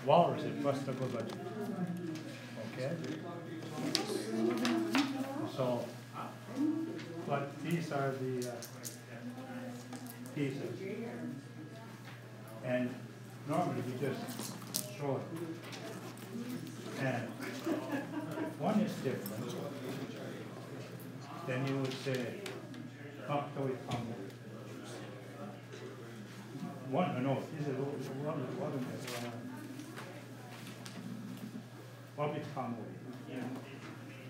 walrus is first of all. Okay? So, but these are the pieces. And normally we just throw it. And if one is different, then you would say, Wapnaqn. One, no, this is Wapnaqn.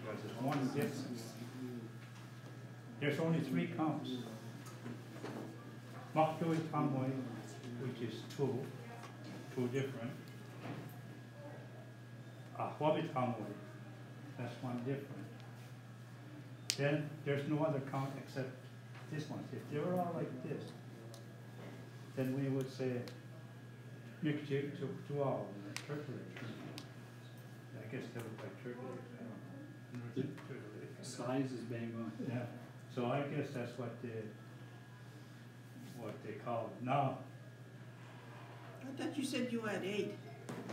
Because there's one difference. There's only 3 counts. Wapnaqn, which is two different. Wapnaqn, that's one different. Then there's no other count except this one. If they were all like this, then we would say mixture to all turkey. I guess that was like turkey. I don't know. Size is bang on. Yeah. So I guess that's what they call it now. I thought you said you had 8.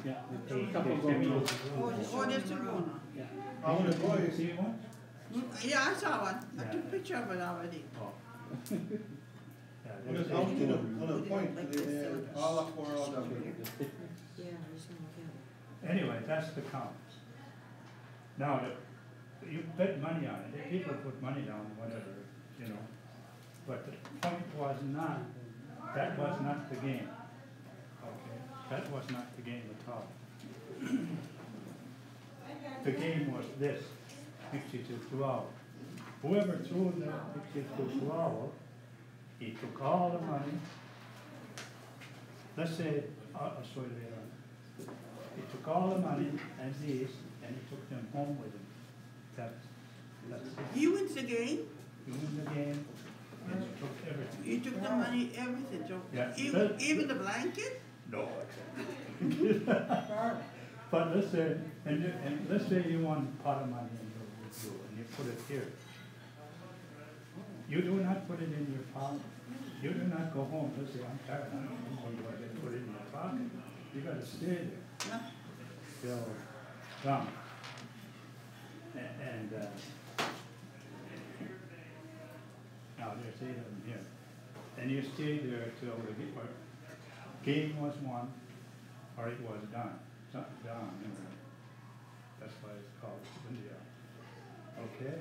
Yeah, a couple going on. Oh, there's 2 going on. Yeah. I want to go. You see one? Yeah, I saw one. I took a picture of it already. Oh. Yeah, On there's the point, all up for all down. Anyway, that's the count. Now, you bet money on it. The people put money down, whatever, you know. But the point was not, that was not the game. Okay? That was not the game at all. The game was this, mixture to all. Whoever threw the mixture to all, he took all the money. Let's say, I'll show you later on. He took all the money and these, and he took them home with him. That's it. He wins the game. You win the game, and you took everything. You took the money, everything. So Yeah. even the blanket? No, I can't. But let's say, and let's say you want a pot of money and you put it here. You do not put it in your pocket. You do not go home and say, I'm tired, I'm going to put it in your pocket. You got to stay there. Till come. And now there's 8 of them here. And you stay there till the game was won or it was done. Something done, you know. That's why it's called India. Okay?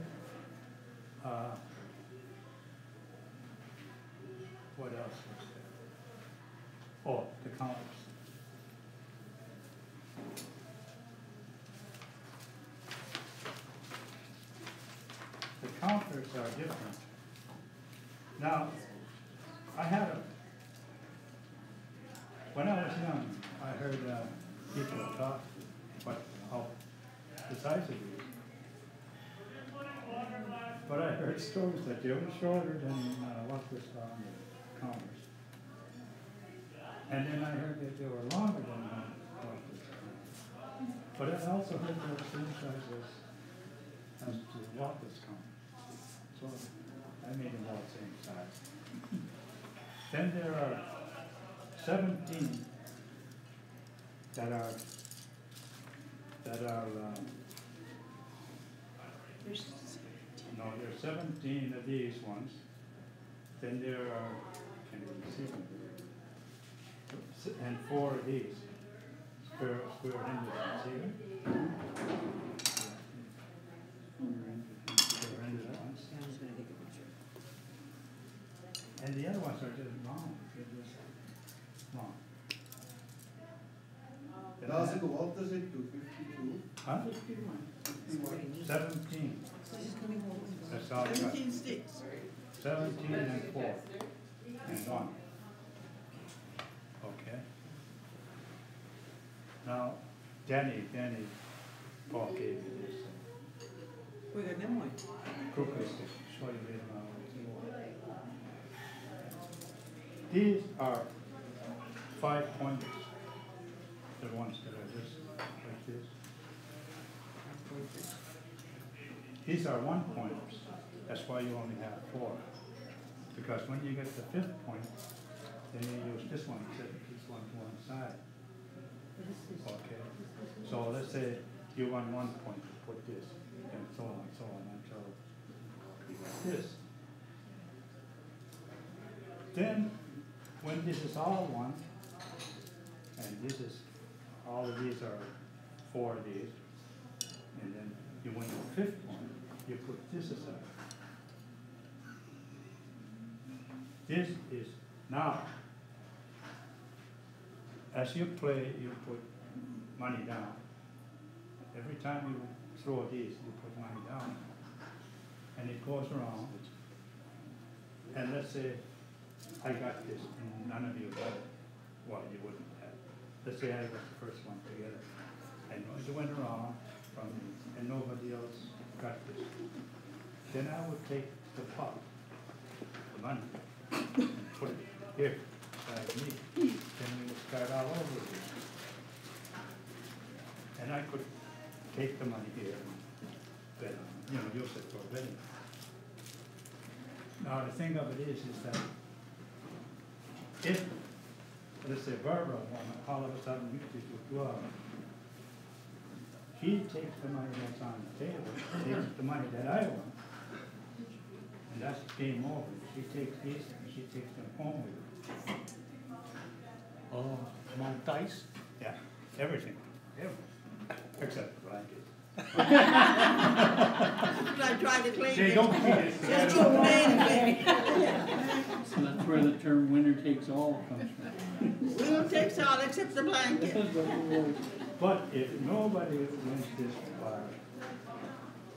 What else was there? Oh, the counters. The counters are different. Now, when I was young, I heard people talk how the size of these. But I heard stories that they were shorter than what was on the counters. And then I heard that they were longer than what was on. But I also heard they were the same size as the what was counter. So I made them all the same size. Then there are 17 that are no, there are 17 of these ones. Then there are, can't even see them. And 4 of these. Square ended. See them? Square ended ones. And the other ones are just long. They're just long. Does it go up, does it, to 52? Huh? 51. 17. That's all I got. 17 sticks. 17 and 4 and 1. Okay. Now, Danny, Paul gave me this We got them one. crooked stick. Show you later on. These are 5 pointers. The ones that are just like this. These are 1 pointers. That's why you only have 4. Because when you get the 5th point, then you use this one, set this one to one side. Or let's say you want 1 point to put this, and so on until you get this. Then, when this is all one, and this is, all of these are 4 of these, and then you win the 5th one, you put this aside. This is now, as you play, you put money down. Every time you throw these, you put money down. And it goes around. And let's say I got this and none of you got it. Well, you wouldn't have. Let's say I got the first one together. And it went around from me, and nobody else got this. Then I would take the pot, the money, and put it here beside me. Then we would start all over again. And I could take the money here and bet on, use it for betting. Now the thing of it is that if, let's say Barbara won, all of a sudden you would go out. She takes the money that's on the table, takes the money that I won, and that's game over. She takes these and she takes them home with her. Oh, among dice? Yeah, everything. Except the blanket. I tried to clean They it. don't keep it. Just too many. So that's where the term winner takes all comes from. Winner takes all except the blanket. But if nobody wins this bar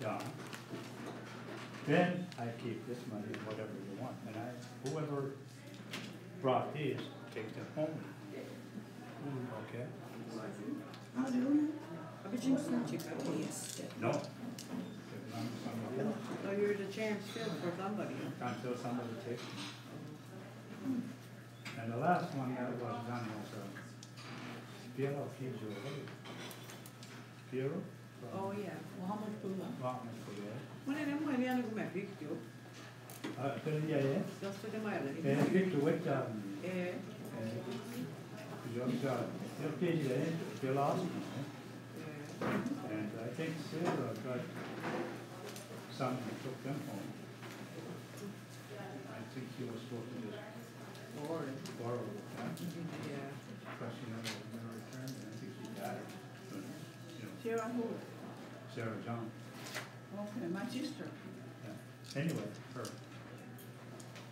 down, then I keep this money, whatever you want, and whoever brought these takes them home. Okay? No. So you're the champ still for somebody. Until somebody takes them. And the last one that was done was Piero Fugio. Piero? Oh, yeah. Muhammad Pula. Wapnaqn for that. When I didn't want to go back, you. Ja. Just for the mile. Jag fick du vet jag. Eh. Jag fick det last one. And I think Sarah got some and took them home. I think she was supposed to just borrow them. Yeah. Because she never returned, and I think she died. But, Sarah who? Sarah John. Okay, my sister. Yeah. Anyway, her.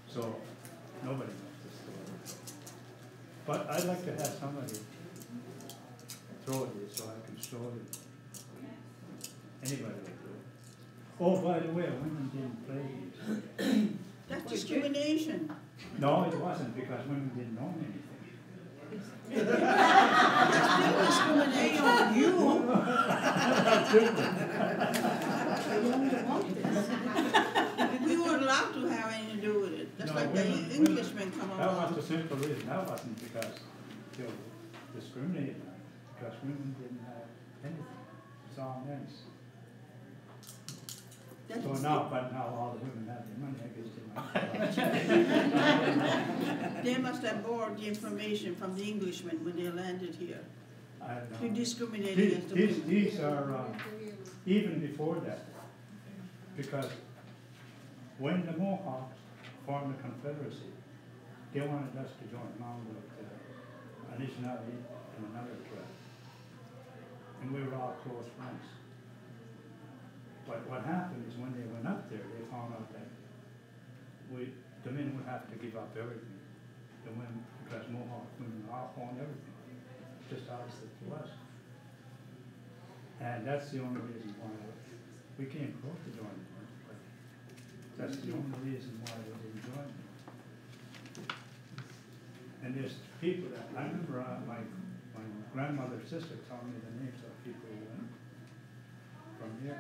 So nobody knows this story. But I'd like to have somebody throw it so I can show you. Anybody would do it. Oh, by the way, women didn't play these. That's discrimination. No, it wasn't, because women didn't know anything. That's still discrimination on you. We weren't allowed to have anything to do with it. That's No, like women- the Englishmen come That was along. the simple reason. That wasn't because they were discriminating, because women didn't have anything. It's all men's. That's So now, but now all the women have the money, I guess they might. They must have borrowed the information from the Englishmen when they landed here. I don't To know. discriminate These, against the these, women. these are, even before that, because when the Mohawks formed the Confederacy, they wanted us to join along with Anishinaabe and another tribe. And we were all close friends. But what happened is when they went up there, they found out that the men would have to give up everything. The women, because Mohawk women all owned everything, just opposite to us. And that's the only reason why we came close to joining them. But that's the only reason why they didn't join me. And there's people that, I remember my grandmother's sister told me the names of people who went from here.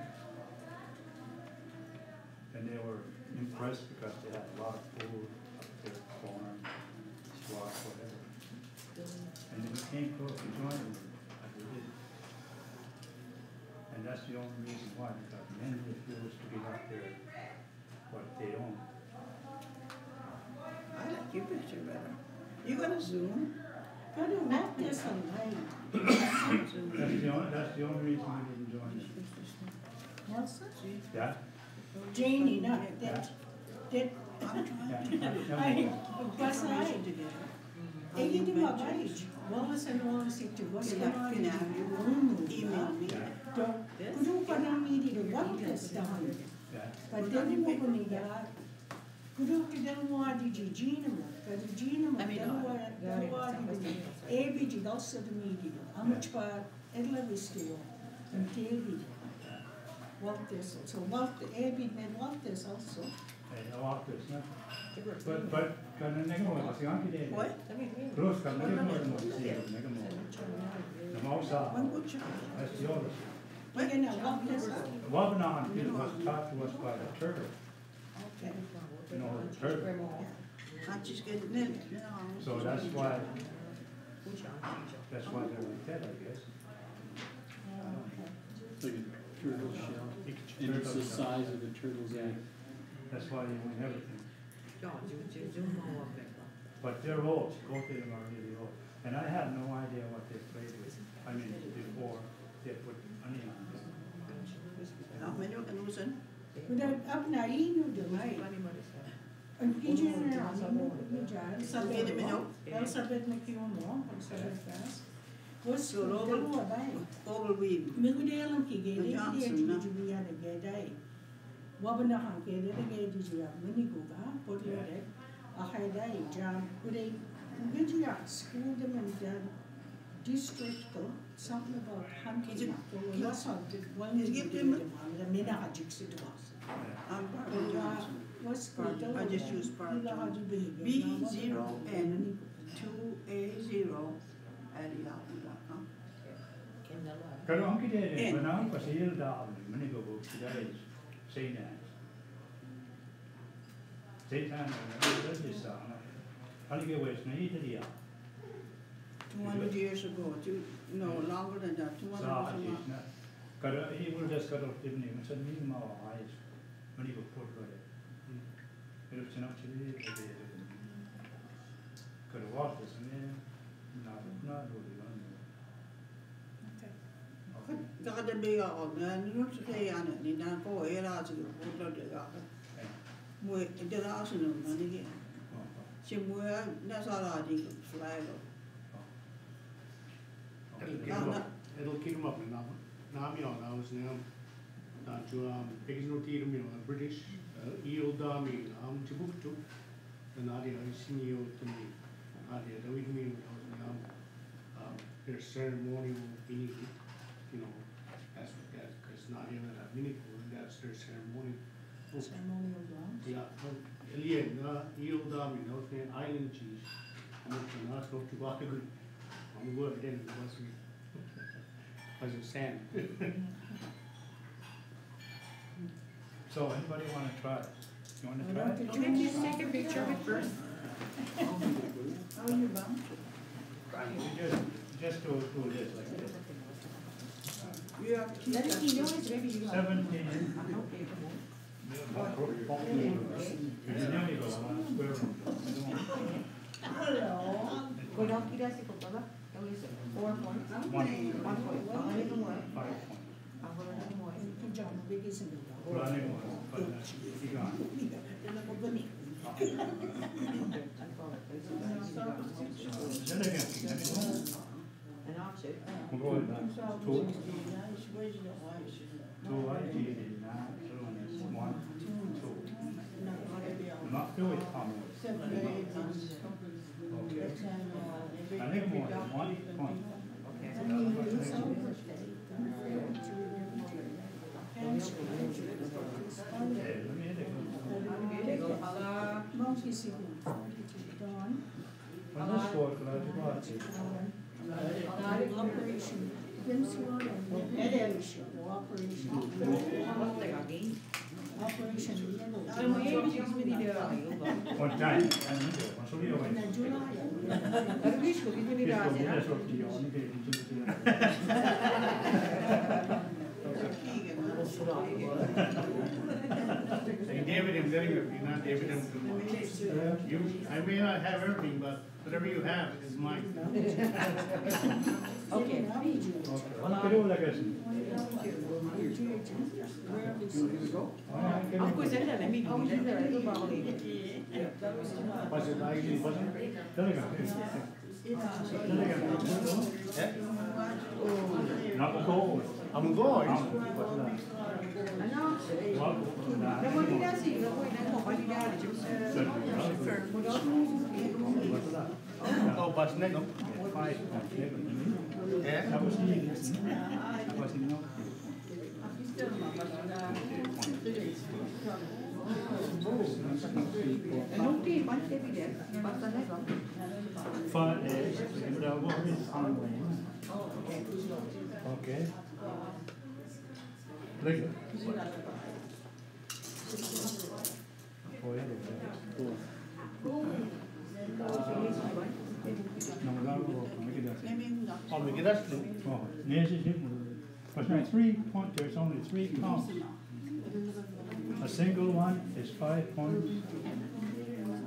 And they were impressed because they had a lot of food up there, corn, squash, whatever. And then we came close to joining them, but we didn't. And that's the only reason why, because men refuse to give up what they own. I like your picture better. You gonna zoom? But I want this online. That's the the only reason I didn't join it. Nelson? Yeah? Janie, no, that, Yeah. I, was I, ik doe maar bij. Alles en alles ik doe. Was ik maar in email me. Kudu pa na mi di wat is dan. But then mo ko niya. Kudu ki dan mo adi Gina mo. Kadu Gina mo. Dan mo adi. Ebi di also the media. Amuch pa edla visto. And TV. What this? So what Ebi made what this also. But kan er ikke noget, altså jeg det. What? Plus kan er ikke noget, siger du ikke noget. The mouse are. That's yours. Again, what this? Wapnaqn was taught to us by the turtle. Okay. You know, the turtle. I just get it. So that's why they're like that, I guess. Like a turtle shell. And it's the size of a turtle's egg. That's why you win everything. But they're old, both of them are really old. And I had no idea what they played with. I mean, before they put money on it. But up na ino do mai. Ang kijin na Elizabeth mo. Elizabeth na kiyo mo. Elizabeth fast. Was dalawa ba? Miguel ang kigede. Hindi jubiya na gede. Wapnaqn kede na gede jubiya. Manigo ka. Potluck. Akay jam. Kuday. Gede school them and district ko. Something about hunting. Lots of one is given the minahajik situations. What's good? I just use part B0N2A0 Kalau ang kita ni, menang pasal dah mana go sudah sena. Sena ada di sana. Kalau kita wes ni itu dia. 200 years ago, no, longer than that, 200 years ago. Kalau ini pun dah sekarang ni, macam ni mau ais, mana go port kau. Kalau senang ciri dia. Kalau waktu sana, nak boleh. Kakadabi ako, nung sa kaya ano, ninang ko, era sa lupa de ako. Mo dala sa nung manigi. Si mo nasa radi flylo. It'll kick him up and Nami on I was now to pigs no tea British eel dami Timbuktu and Nadia Sinio to me. Nadia David me now their ceremonial being that's because Nadia and that mini that's their ceremony. Ceremonial grounds. Yeah, alien eel dami island cheese. I'm not so good. I'm good then as a sand. So anybody want to try it? You want to try it? Can you just take a picture of it first? How are you, Mom? Just do this like this. You have to keep Let that. me know it's ready. 17. Hello. Not do it, Tom. I think more than 1 point. One time, David, I'm telling you, you're not David. I may not have everything, but whatever you have is mine. Okay. One kilo like a listen. Was it like, wasn't it? Not cold. I'm going. Oh, but next. Yeah. That was me. That was no. Fun is, what is on okay. Look at Oh, we get that through. oh, there's but 3 points, there's only 3 counts. A single one is 5 points.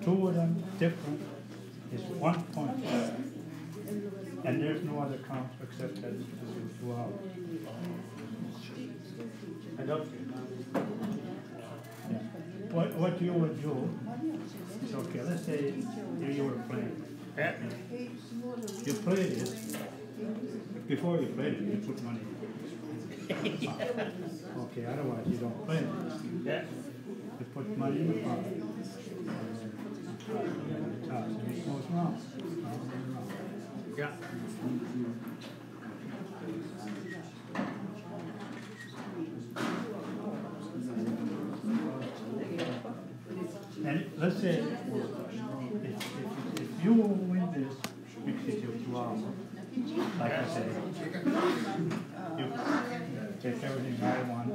2 of them different is 1 point. And there's no other count except that this is 2 hours. I don't. Yeah. What you would do is, okay, let's say you were playing. Yeah. You play this. Before you play it, you put money in. Okay, otherwise you don't play it. Yeah. You put money in the pot. And it goes round. Yeah. And let's say if you win this, which is your 2 hours, like I said, you take everything I won,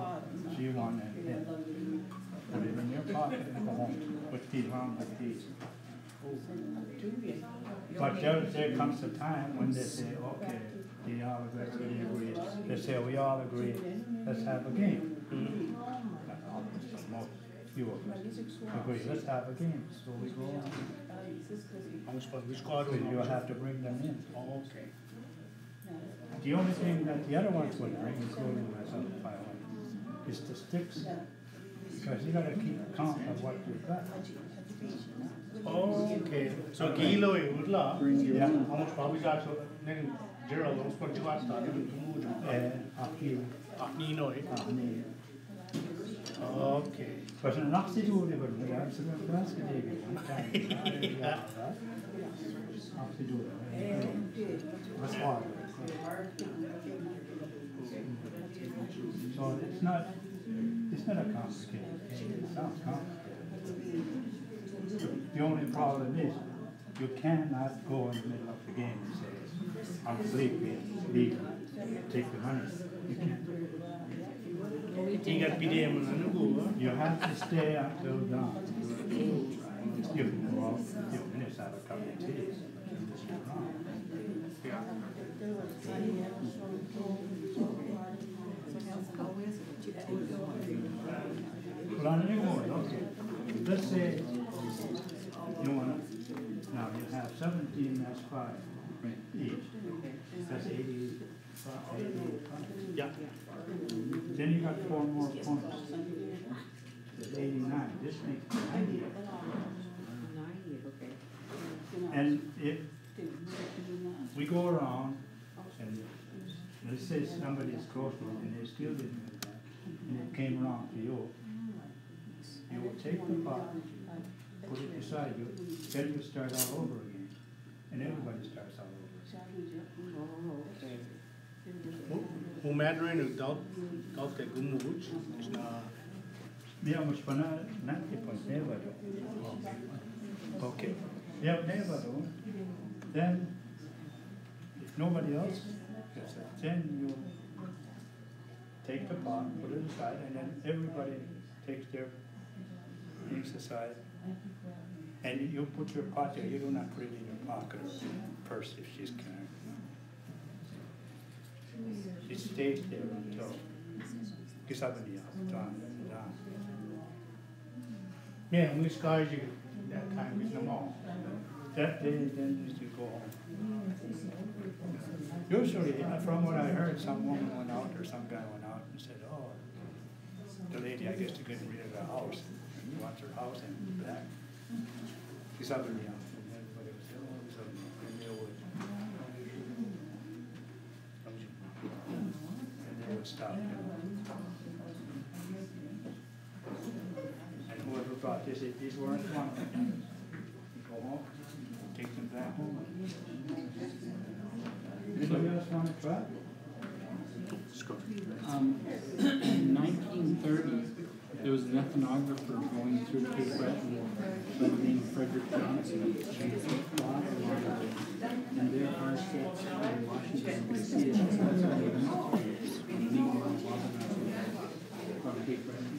she won, and put it in your pocket and go home. Put these around like these. But there comes a time when they say, okay, we all agree. They say, we all agree, let's have a game. Most few of us agree, let's have a game. So we go on. Which card So you'll have to bring them in. Oh, okay. The only thing that the other ones would bring, including myself, by the way, is the sticks. Because you gotta keep count of what you've got. Okay. So kilo would la. Yeah. How much probably got so then Gerald was put you out to move. Up here. Nino. Okay. But an oxidure, but we have some oxidure. That's hard. So it's not a complicated game. It sounds complicated. The only problem is you cannot go in the middle of the game and say, I'm sleeping, leave, take the money. You can't. You got PDM and go. You have to stay until dawn. You can go out, you finish have a cup of tea. Yeah. Well, on your board, okay. Let's say you want to, now you have 17, that's 5 each. That's 85. Yeah. Then you got 4 more points. That's 89. This makes 90. And if we go around and let's say somebody's close to it and they still didn't do that, and it came around to you, you will take the pot, put it beside you, then you start all over again. And everybody starts all over again. Who Mandarin without the Gumuch is not. Yeah, much fun, not the point, never do. Okay. Yeah, never do. Then, if nobody else gets it, then you take the pot, put it aside, and then everybody takes their things aside. And you put your pot there, you do not put it in your pocket or purse if she's carrying. It stays there until somebody else done. Yeah, which guys you that time with them all. That day, then you go home. Usually, from what I heard, some woman went out or some guy went out and said, oh, the lady, I guess, to get rid of the house, and wants her house and back. She's up in the house, and everybody was, oh, it was up in the wood. And they would stop, you know. And whoever brought this, these weren't one. Go home, take them back home. Anybody else want to try? In 1930, there was an ethnographer going through Cape Breton by the name of Frederick Johnson, and he brought a lot of it. And there are sets in Washington, D.C. that says on the legal Wapnaqn from Cape Breton.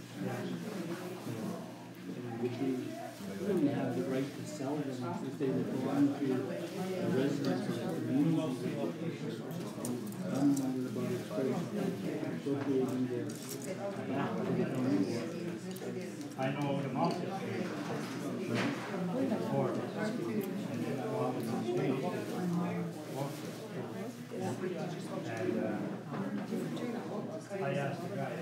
Would they have the right to sell them if they would belong to the residents of the community? I'm wondering about appropriating their I know the mountain. Or, and then I walk on the stage, and I asked the guy,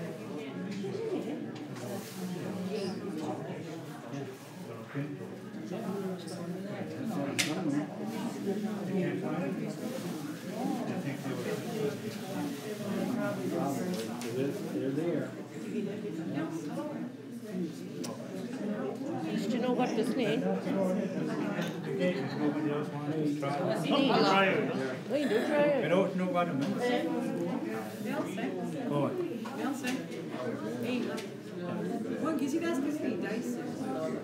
They're there. Do you know what this means? nobody else wanted to try. Wait, do try I it. don't know what it means. Go on. What gives you guys can see dice?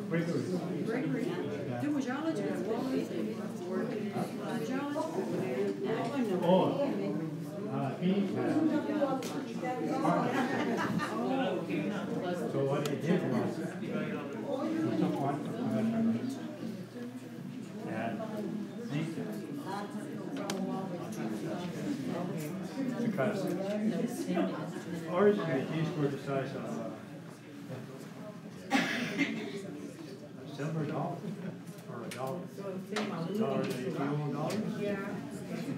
Gregory. Gregory. Do was y'all at your Oh, he so what he did was, he took one measurement and leaked it. Because originally these were the size of a silver dollar or a dollar. $1.80.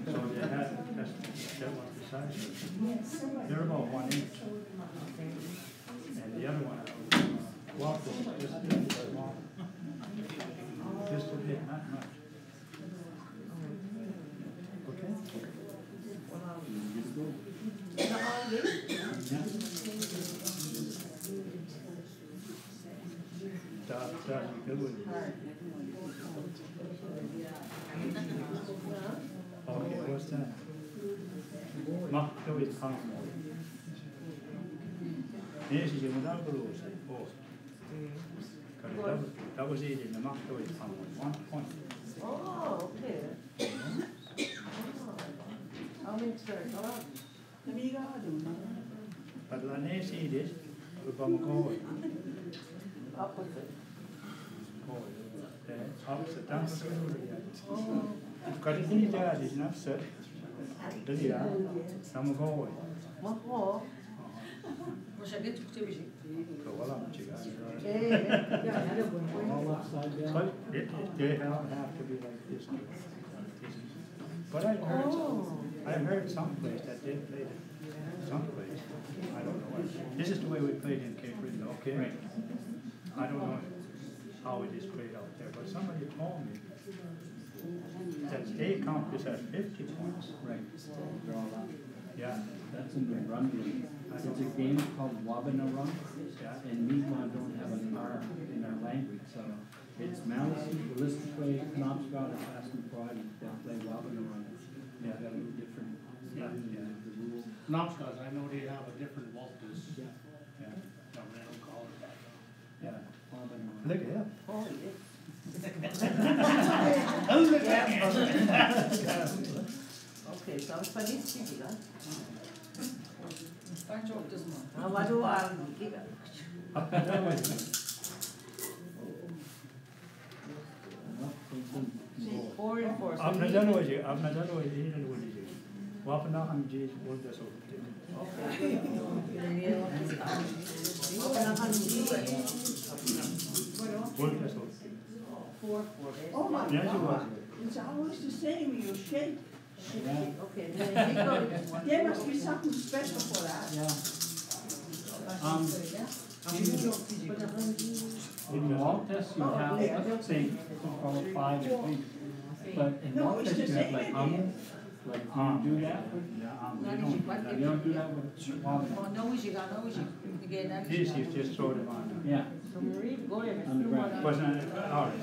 So they had that was the size. They're about 1 inch. And the other one, walked just a bit long. Just a bit, not much. Okay? Okay, what's that? Mahtoit Hammo. Ensin on alkuruus pois. That was eating the Mahtoit Hammo, 1 point. Oh, okay. I'll make sure. But la ne siidis, rupamme kooi. Opposite. Opposite, that's the Because he does, he's not set. Does he? Some kooi. Maho. Most get to TV. So well, I'm chicken. All upside down. But they don't have to be like this. But I heard someplace that they played it. Someplace. I don't know what. This is the way we played in Cape Breton, okay? Right. I don't know how it is played out there, but somebody told me that they count this as 50 points. Right. They're all up. Yeah. That's in the run game. It's a game called Wapnaqn, and Mi'kmaq don't have an R in our language, so it's Malice, Realistically, Knopscott, or Passamaquoddy that play Wapnaqn. They've got a little different. Yeah. The rules. Knopscott, I know they have a different vault as, Yeah. Yeah. no, they don't call it that. Yeah. Wapnaqn. Look at him. Oh, yes. Okay, so it's funny speaking, huh? Start off this month. What do I give it? Four and four. So I'm not done with you. I'm not done with you. Wapnaqn G's will just over there. Will just over. Four. Oh my Yes, it was. God, it's always the same, you shake. Okay, then you go. There must be something special for that. Yeah. In Maltese, you have, say, call it 5 I think. But in Maltese, you have like almonds. Like, do you do that? You don't do that with almonds. Oh, no issue, no issue. Again, that's. This you just throw them on. Yeah. So Marie, go ahead. On the ground. Was not, all right,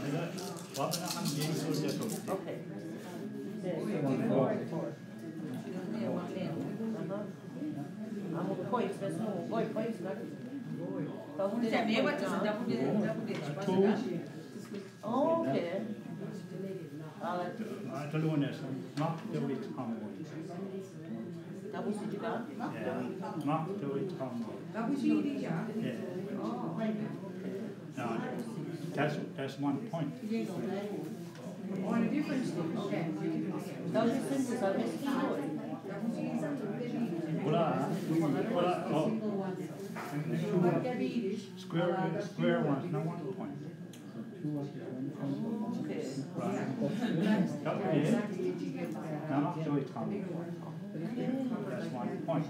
Wapnaqn game so just okay. Okay. I'm a points, that's no, boy, points, not. Oh, okay. Ito lunes, mock the week combo. Tapos si Jiga? Yeah, mock the week combo. Yeah. Oh. Now, that's 1 point. On a different stage. Okay. Tapos si Cindy, sabi si Kino eh. Wala, oh. Square ones, no 1 point. Okay. Right. Okay. Now, mock the week combo. That's 1 point.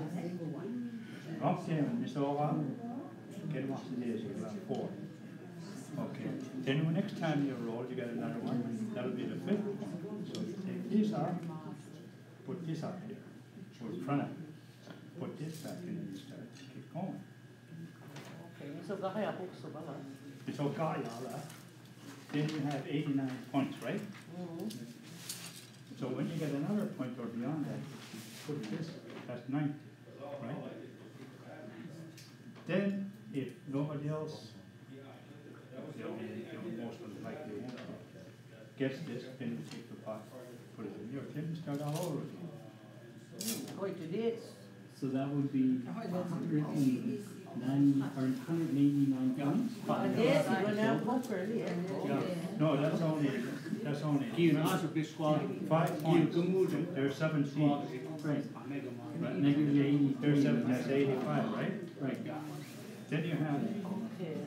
Okay, Miss Owa, get what's the days, you got 4. Okay, then the next time you roll, you get another one, that'll be the 5th point. So you take this out, put this up here, or in front of you, put this back in and you start to keep going. Okay, so kaya ako gusto ba lang? It's okay, then you have 89 points, right? So when you get another point or beyond that, put this, that's 90, right? Then, if nobody else, most of them likely won't, gets this, then you take the pot, put it in your tin, and start all over again. Going to this. So that would be 189 points. And this, you will have poker, yeah. No, that's only Kiin asupisquad. 5 points. There's 7 seeds. Right. But negative 80. There's 7, that's 85, right? Right. Then you have Okay.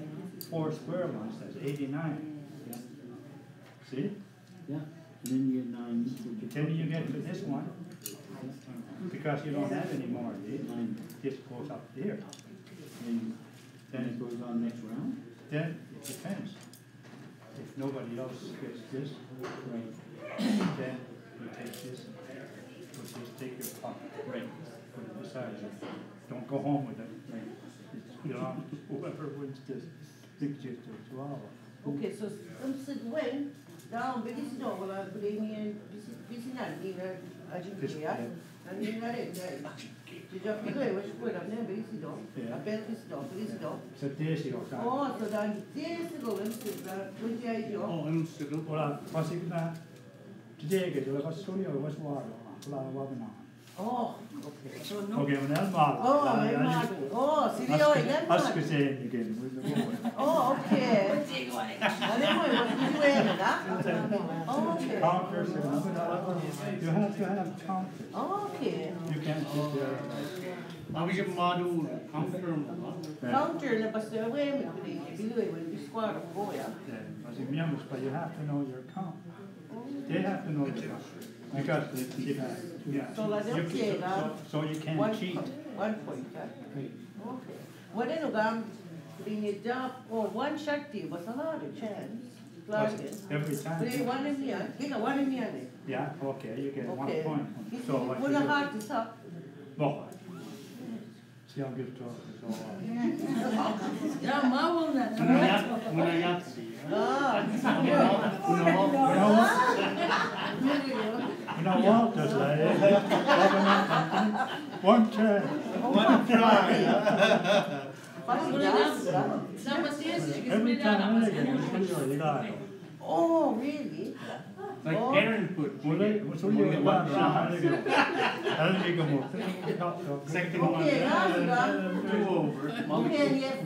4 square ones, that's 89. Yeah. See? Yeah. And then you get 9. Then you get to this one, because you don't have any more of these, this goes up here. And then it Then, goes on next round. then it depends. If nobody else gets this, Right. then you take this, take your pot, Right. put it beside you. Don't go home with it. Right. It belongs to whoever wins this picture to 12. Okay, so when down bilis no wala premium bisinal ni agitya ani na rin did you feel it was good on them bilis do apel bilis do So this you got. oh so then this go into the which I do Oh, I'm still. Well, what's it now? Today, get you what's Sony or what's water? Wapnaqn. oh okay so no Okay, when that's model. oh my god oh sirio yan Ask us again with the woman. oh okay ano mo was you wearing that oh okay Counters, you have to have counters. oh okay You can't sit there. Abhishek Madhu, confirm. counter na basta away mo bilay when you squad of boy As in members, but you have to know your count. They have to know your count. Because if, yeah, So like they'll say that so you can't cheat. 1 point, okay. What in the bring it down, or one Shakti was a lot of chance. Every time. But one in the end, you know, one in the end. Yeah, okay, you get 1 Okay. point. So what Well, you the do? heart is up. No. See how good talk is all. Yeah, Marvel na. Munayatsi. Ah, You know what, just like one chance. One try. Every time I get it, you got it. Oh, really? Like Oh. Aaron put. So you get 1 round. I'll make a more. Second Okay, now you got. 2 over. Okay, and you have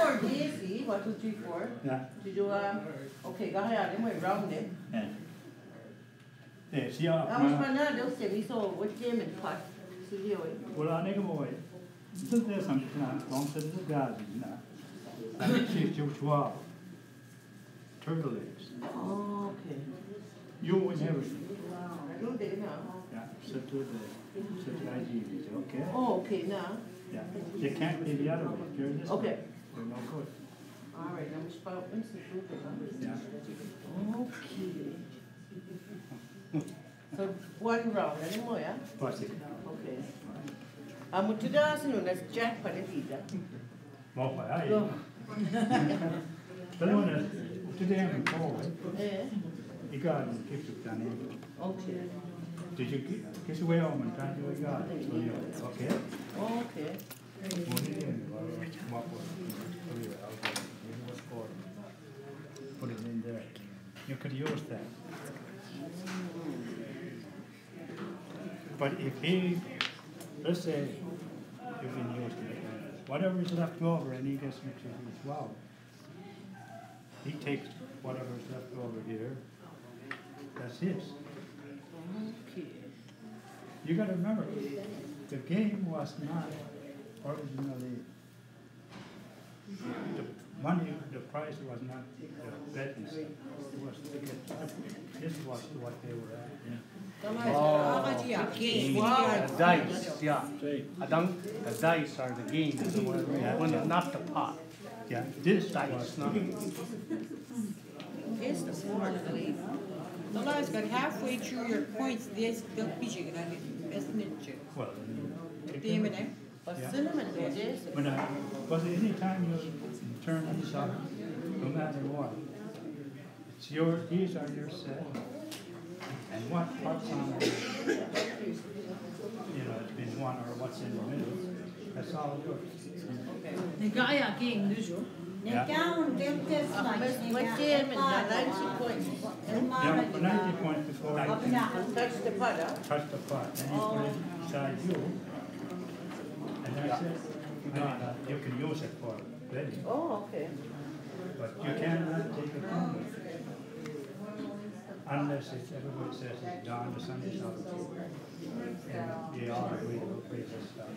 4 DC, 1, 2, 3, 4. Yeah. To do, okay, kaya mo round it. Yeah, see how. Tapos pa na, they'll say, we saw what game and cut. Studio eh. Wala na mo eh. Ito na sa mga konsep sa gazi na. Ano si Joshua? Turtle eggs. Oh, okay. You win everything. Wow, I don't know. Yeah. okay? Oh, okay, now. Yeah. You can't be the other way. You're this way. Okay. You're no good. All right, I'm spell institute. Yeah. Okay. So one round anymore, yeah? What's it? Okay. I'm to the afternoon, that's Jack Panadita. Well, I. The one that today I'm cold. Yeah. You got it. Keep it down here. Okay. Did you kiss away on my time? You got it. Okay. Okay. Put it in there. You could use that. But if he, let's say, you can use it, whatever is left over and he gets mixed with his well, he takes whatever is left over here, that's his. Okay. You gotta remember, the game was not originally, the money, the price was not the bet and stuff. It was to get, this was what they were at. The dice, yeah. I don't, the dice are the games, when not the pot. Yeah, this dice, not. It's the smart belief. The last got halfway through your points, this built pitching and I get best ninja. Well, Damn it, eh? yeah. Cinnamon, yes. When was it any time you turn these up, no matter what, it's your, these are your set. And what parts on it, you know, it's been one or what's in the middle, that's all yours. The guy again, usual. Yeah. What damn, and I like some points. Yeah, for 90 points before you can Touch the pot, huh? touch the pot, and you put it inside you, and that's it. You can use it for betting, Oh, okay. but you cannot take it home with you. Unless it's, everybody says it's Don the Sunday stuff. And they all agree to agree to stuff.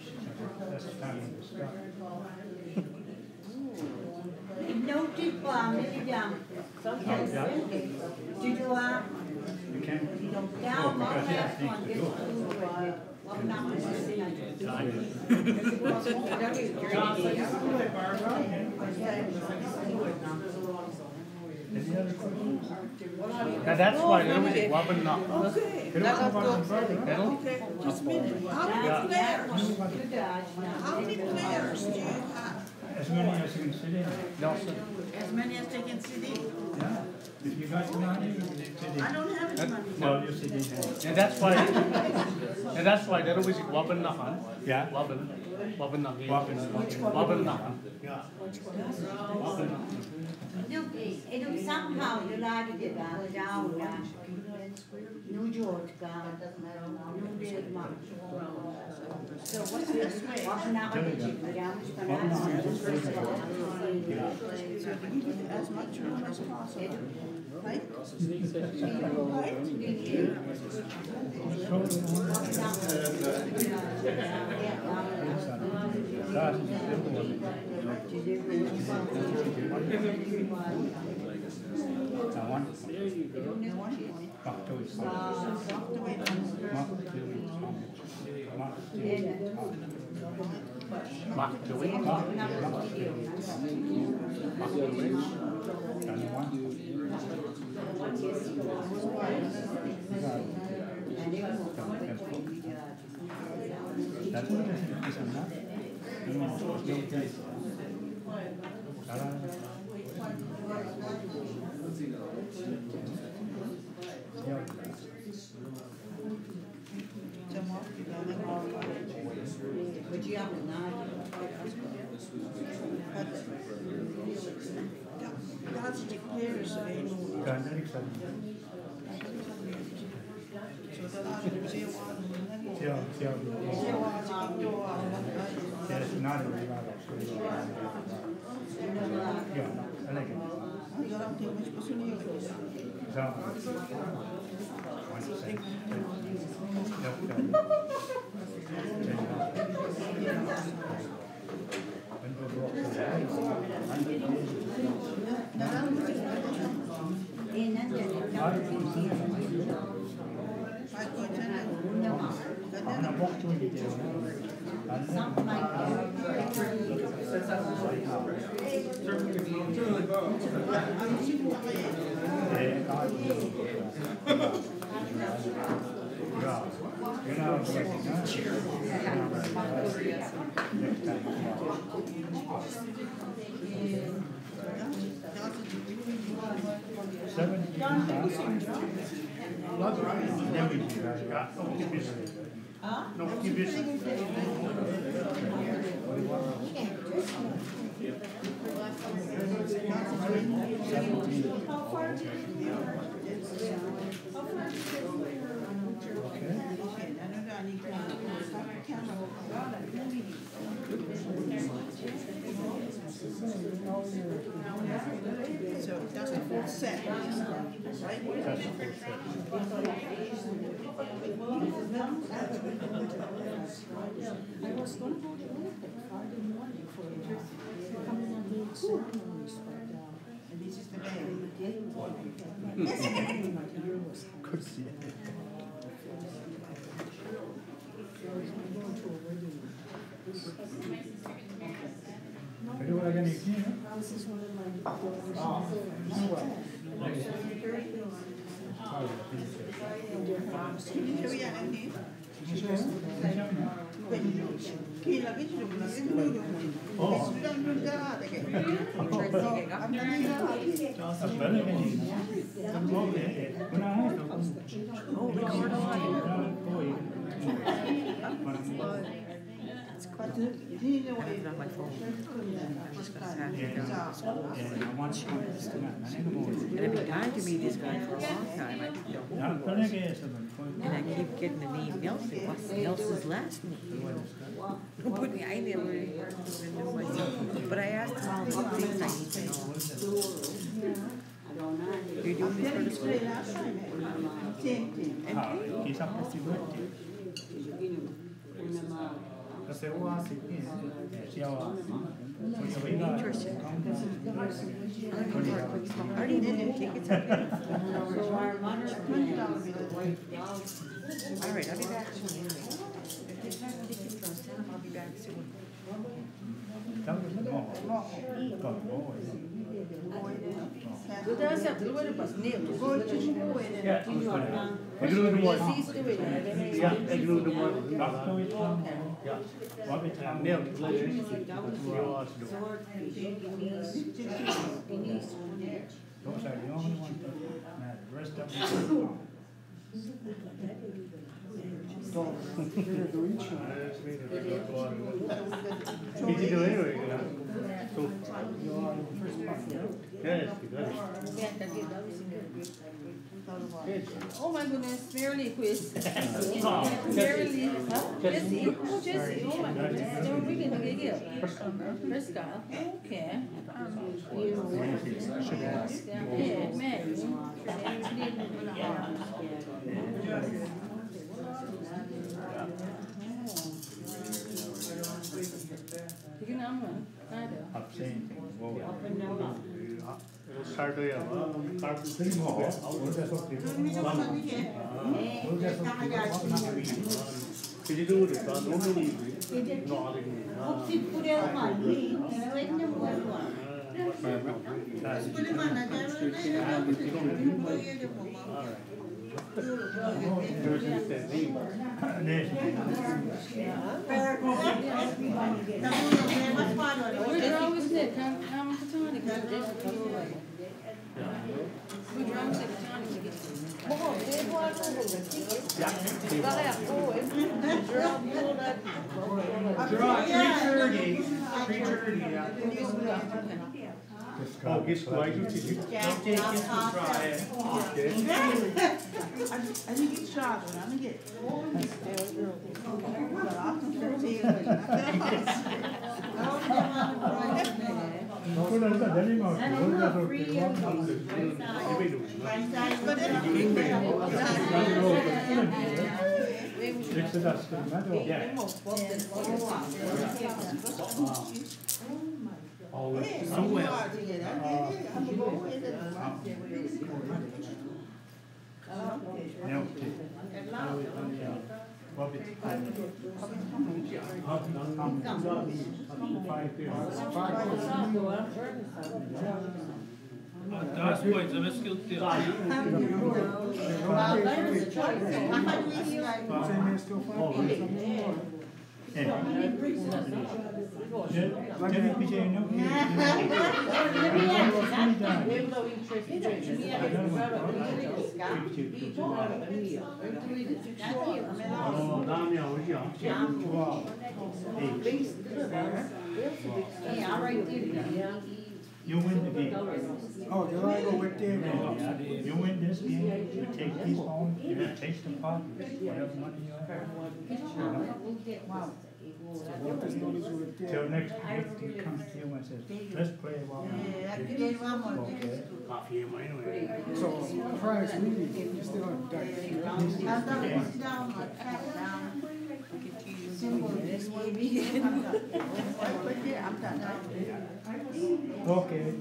That's the time of the stuff. Noted by me down. Oh, yeah. Did you You can't, down my because he has last things one to gets do. to Any other questions? Now that's why there was a Wapnaqn. Okay. Can I have one on Friday? Okay, just a minute. How many players? How many players do you have? As many as you can sit in. Nelson. As many as they can sit in. Yeah. If you got money, you can sit in. I don't have any money. Well, you sit in. And that's why there was a Wapnaqn. Yeah. Wapnaqn. Wapnaqn. Yeah. It'll somehow delighted it down New York, New York. So what's this way? As much room as possible. Right? That's what it is, isn't it? That's the players anymore. It's not a revival. I like it. Io non tengo espressioni In 목줄이 때문에 Something like that. No, keep this. How far did you So that's the full set, right? I was gonna go to Olympic Friday morning for coming and doing ceremonies, but And this is the day. my ear was hurting. I'm going to a wedding. This is one of my And I've been dying to meet this guy for a long time. I don't know. And I keep getting the name Nelson. What's Nelson's last name? Put me, I never knew myself. But I asked him all the things I need to know. You're doing this for the school? Interesting. I didn't even take it. All right, I'll be back soon. If they have tickets from Santa, I'll be back soon. Oh my goodness, Merrily quiz. Merrily, huh? Jesse, oh Jesse, oh my goodness, they were bringing the gig here. Fresca, okay. Yeah, man. Sige naman, nada. Start to Did you do it? No, We're always there, come to Tony. We drunk to Tony to get Oh, guess why you did you? I didn't get shot, but I'm gonna get. Oh, so well. Hobbit. Daar is ooit, dat is skill til. You win the game. Oh, you wanna go with them? You win this game, you take these home, you taste the pot, whatever money you have. Till next week, he comes to you and says, let's play while okay. Coffee in my way. So, price meeting, you still on that. Okay.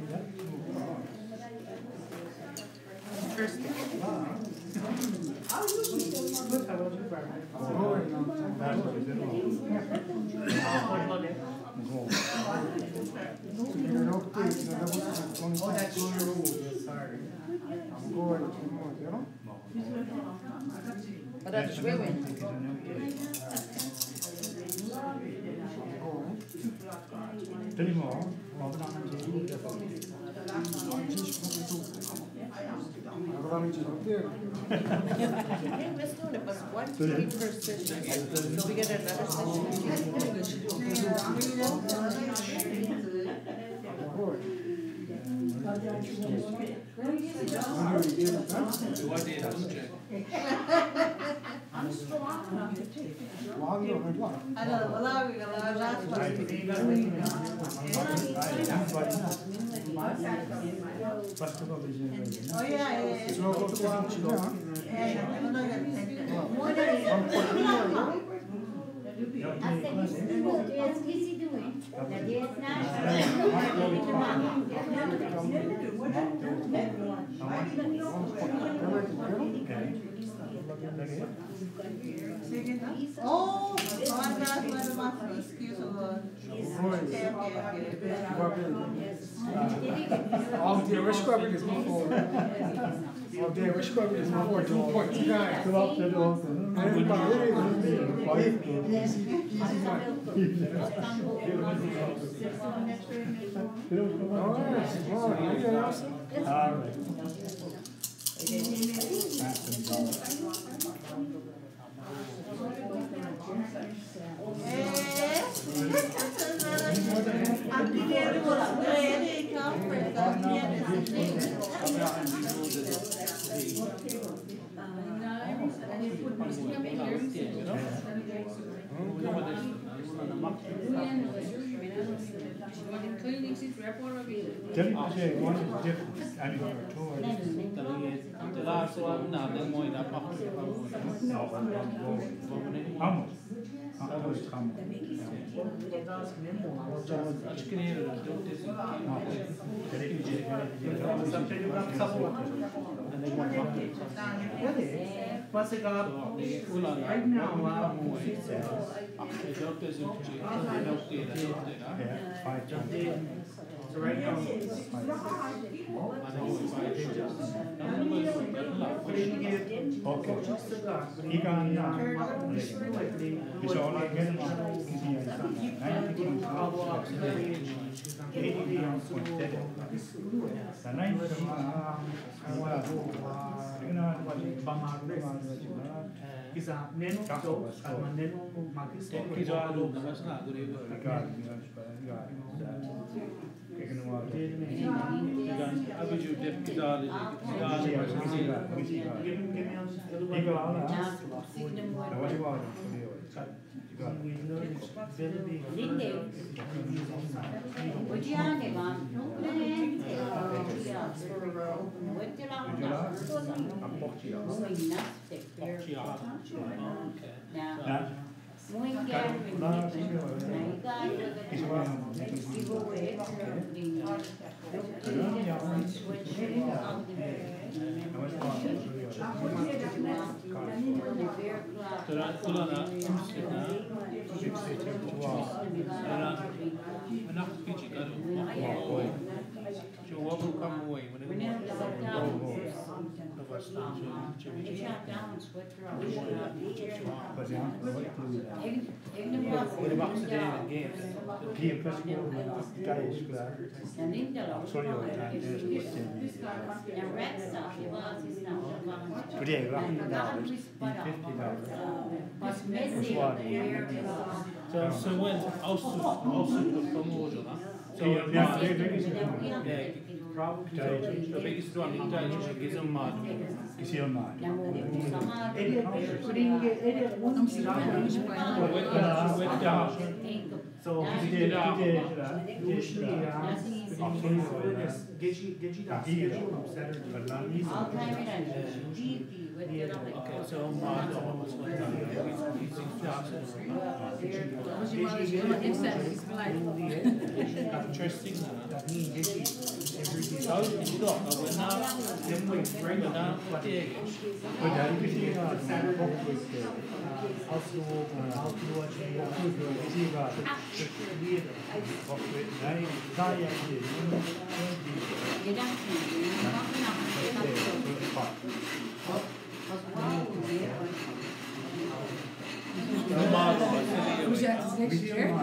But that's women. Three more. Let's do it, but 1 TV per session. So we get another session. Oh yeah. Oh, my God, one of my free skills All day, we're scrubbing this before. All day, we're scrubbing this before 2 points. Guys, come up to the open. Tell me what you want is different. I mean, two are different. The last one, now the more in a pocket. How much? How much? Acho que nem era, então tem So right now, okay. He can it's all I get on 我 So when also promotion, so the biggest one in touch is a man. Is he on mine? So Okay, so Mark almost went down. Interesting. Who's that next year?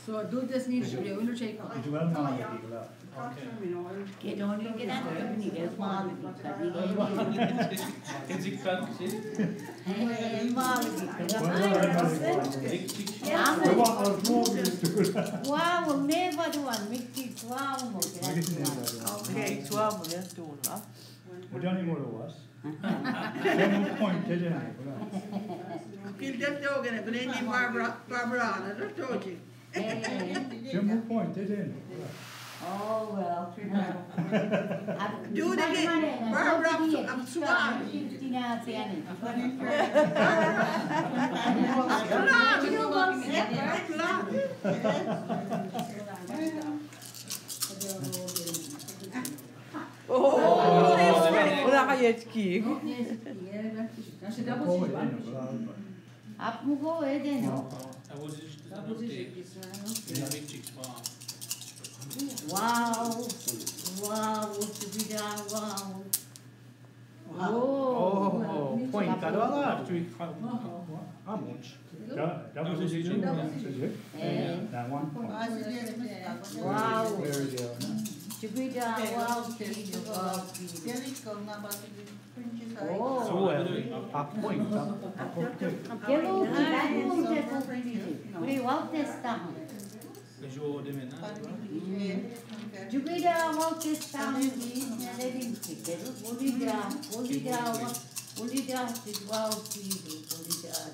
So do this needs to be a window check. Get on and get out of the get mom. Wow, we'll never do one. Make it wow. Okay, 12 let's do it. What do you want to point to the Keep that dog in it, but then you Barbara, I just told you. Jim point to the Oh, well. Do it again. Barbara, I'm swabbed. Wala kayo ski. Up mo go eh din. Wow. Wow, to be down, wow. Oh, point ka doon. How much? That was his that one point. wow. Very good. To be down, wow, to be down. Oh. So, half point. Hello, we want this down. Jupiter walk this down and let him take it. Pull it down, pull it down, pull it down to 12 people, pull it down.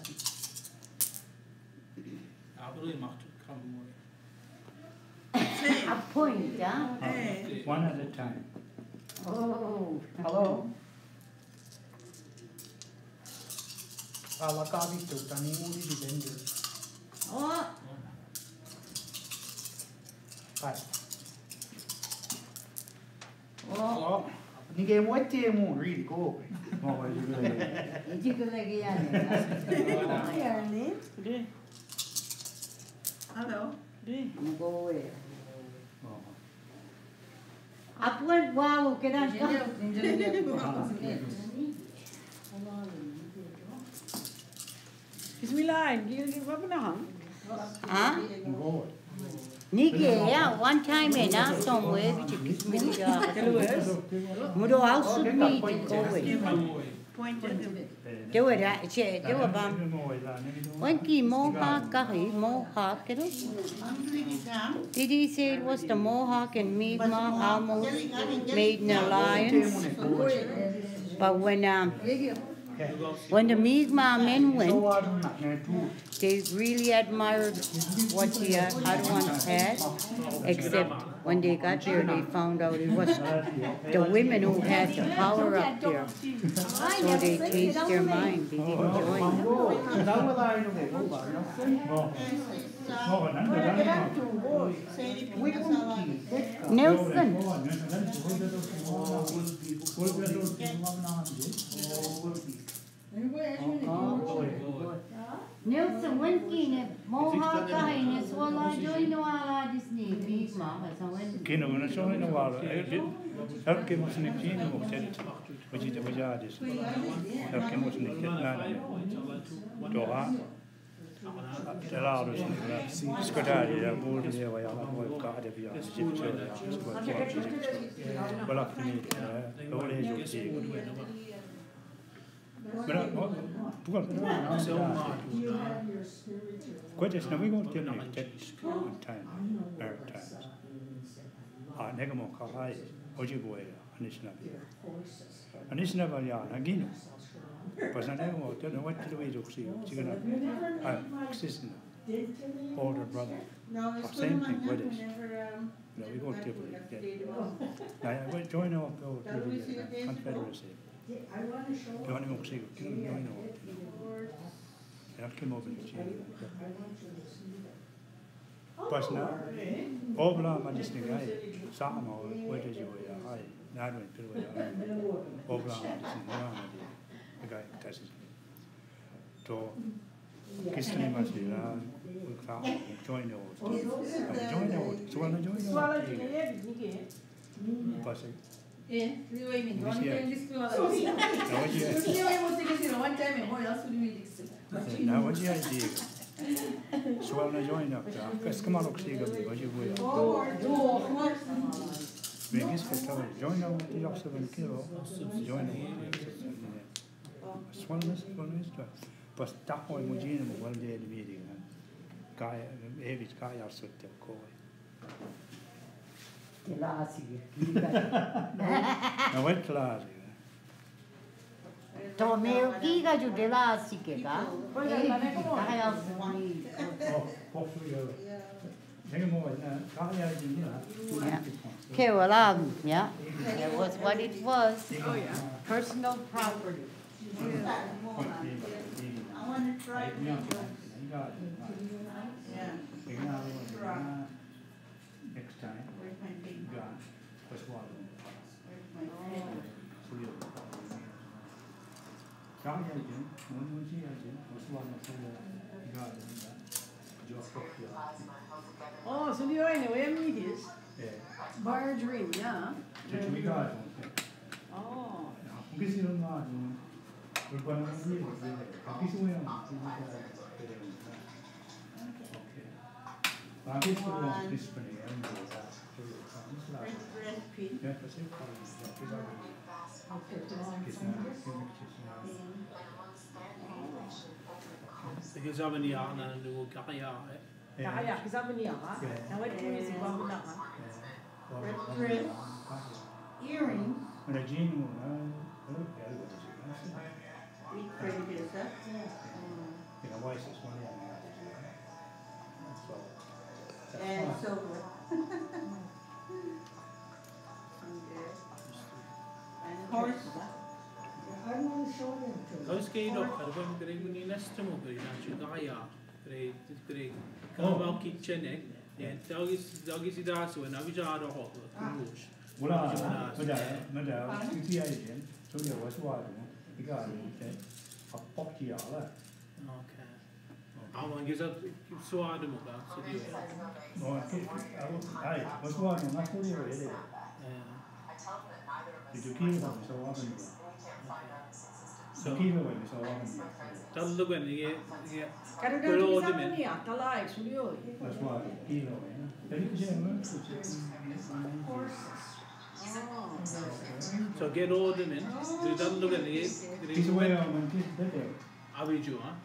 A point, huh? One at a time. Oh. Hello? Alakabi to Tani Moody Defender. Oh. Hi. Oh. Ninguém vai ter um really go. Hindi ko lagi yan. Hello? I'm go away. Upward, wow, can I go? Bismillah, give Wapnaqn. Huh? Nige, one time somewhere, Mudo house of me to go away. Do it, do a bum. When he Mohawk, Mohawk, did he say it was the Mohawk and Mi'kmaq almost made an alliance? But when When the Mi'kmaq men went, ဆိုတော့မှငါတူ they really admired what the Adwans had, except when they got there, they found out it was the women who had the power up there. So they changed their mind. They didn't join them. တော့ဝလာရင်လည်းဟုတ်ပါနော်ဟုတ်နန်းတော့နန်း Nelson. Nelson, when kine Mohawk kaine swala join wala Disney Mi'kmaq sa when. Kino na so ina wala har ke mo snik kino mo tet wajita wajadis har ke mo snik na do ha Telados skadari ya bol ni wa ya mo ka de via Egypt ya wala fini o le jo ti Pero bukan Quite is now we won't give me time times. Negamo Kahai, Ojiboy, Anishnaba ya, Nagino. But I don't know what to do. She's gonna existing older brother. Same thing, what is? No, we won't give it. I went join our go to the Confederacy. Join him, join I came over to Pas now, Obla Madisnigay, Sama, where did you are? I Nadwin, Obla Madisnigay, the guy touches me. To Kistani Masila, join the old. Join the old. So when I join the old, passing. Now what's the idea? So when I join up there, because come on, look, see, what you will. Biggest for trouble. Join up with the officer and kill. Join the one is but that one was in one day in the meeting. Guy, every guy else with the call. I went to Lassie. Tomeo kiga ju de la sikega. Kerala, yeah. It was what it was. Personal property. I want to try it. Next time, Where's my big God, what's water? Where's my pen? Oh, so the only way I meet is Marjorie, yeah. Oh. Because I'm in the art and we'll carry out. Kaya, kasama niya ka? Nawait mo niya si Wapnaqn ka? Red dress, earrings, big prejudice, and silver. And horse. Those gay up, I don't agree with you next to me, but you die. Great. Come about kitchen, and dog is that so and I was out of hot. Okay. I want to get so hard about so do Tell the when you get Kaya kasama niya, talay, suliyo. so get all them in. You don't look at the Abiju, huh?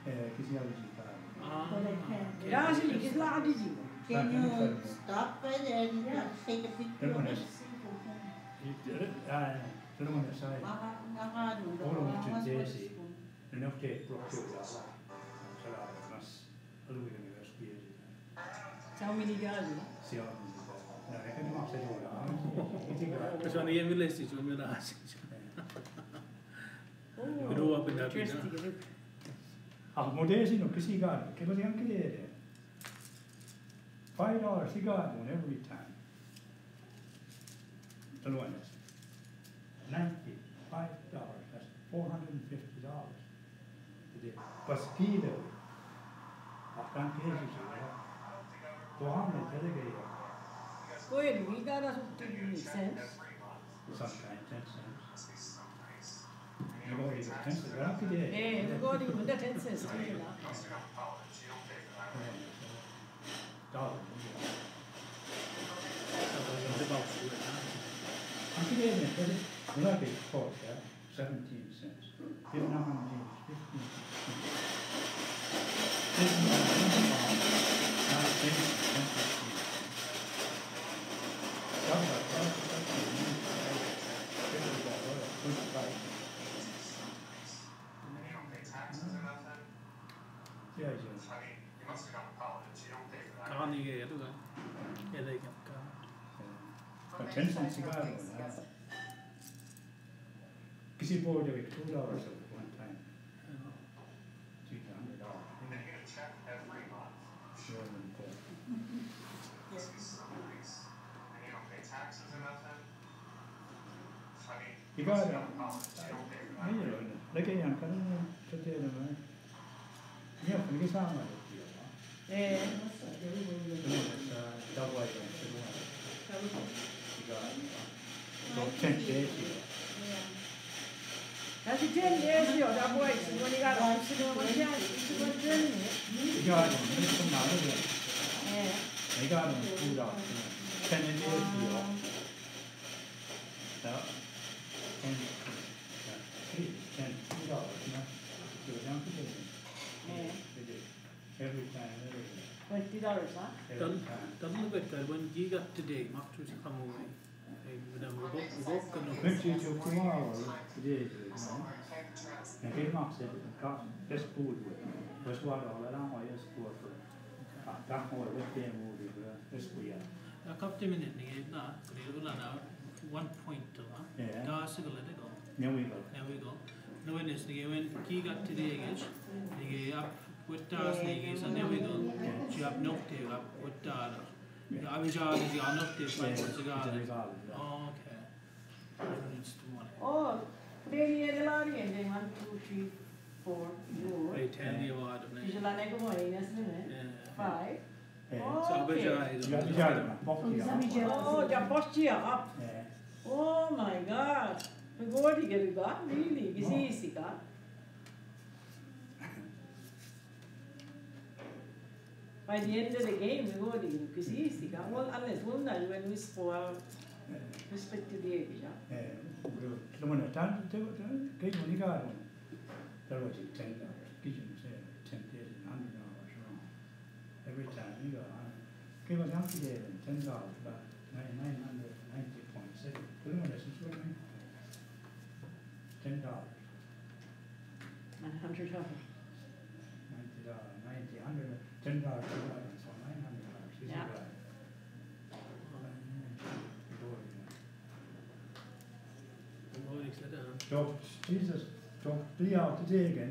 Ja, ze liggen laat die zien. Can you stop it and take a picture of it? enough to rock to that. So that must a little bit of speed. How many guys? See how no, I can not say that. Because on the MLS, it's when we're asking. We grew up in that. Interesting. Modesi no kisi garden, che così anche vedere. $5 a garden every time. The one is $95, that's $450 today. But kilo, after cases, Go ahead, we got us to make sense. sometimes 10 cents. You go to 10 cents, right today. Eh, we go to the 10 cents. Dollar. About Today, the luggage cost 17 cents. Give now how much is 15 cents. Yeah, can't you get it? Yeah, they can. but 10 cents a garden. Kisi board every $2 at one time. $200. Sure, you got like a young cousin to tell them, yeah, from this time, Eh, double I got 10 days. that's 10 years ago, that boy, when he got home, so one chance, it's a good journey. You got them, it's from out of there. Eh, They got them $2, 10 days ago. So, $10, $2, you know, down to eh, every time, $20, huh? every time. Doesn't look like that when you got today, Mark to come away. We both Went to tomorrow, today, you know. And came up, said, just food with it. Just what all around, I just go for it. Back more with them, movie, this we are. a couple of minutes, one point. Yeah. That's a little go. There we go. There we go. No one is when he got today, he up with us, and there we go. She up no tail up with data. I was already on up there, but it's a garden. Oh, okay. Oh, they had a lot of them, 1, 2, 3, 4, They tell you what of you should like a boy, isn't it? 5. Yeah. Oh, So I okay. was You got the garden, Oh, the posture up. yeah. Oh my God. We go to get it up, really. It's easy, God. By the end of the game, we go to get it. It's easy, God. Well, unless we'll know when we score respect to the age, yeah. The one that time to get when you got one. That was $10. Kitchen said 10 days and $100 wrong. Every time you got on. Give us out today and $10, about 990.6. Put them on this one, $10. $90, $90, $90, $10, $2, so $900. Yeah. So, Jesus, so be out today again.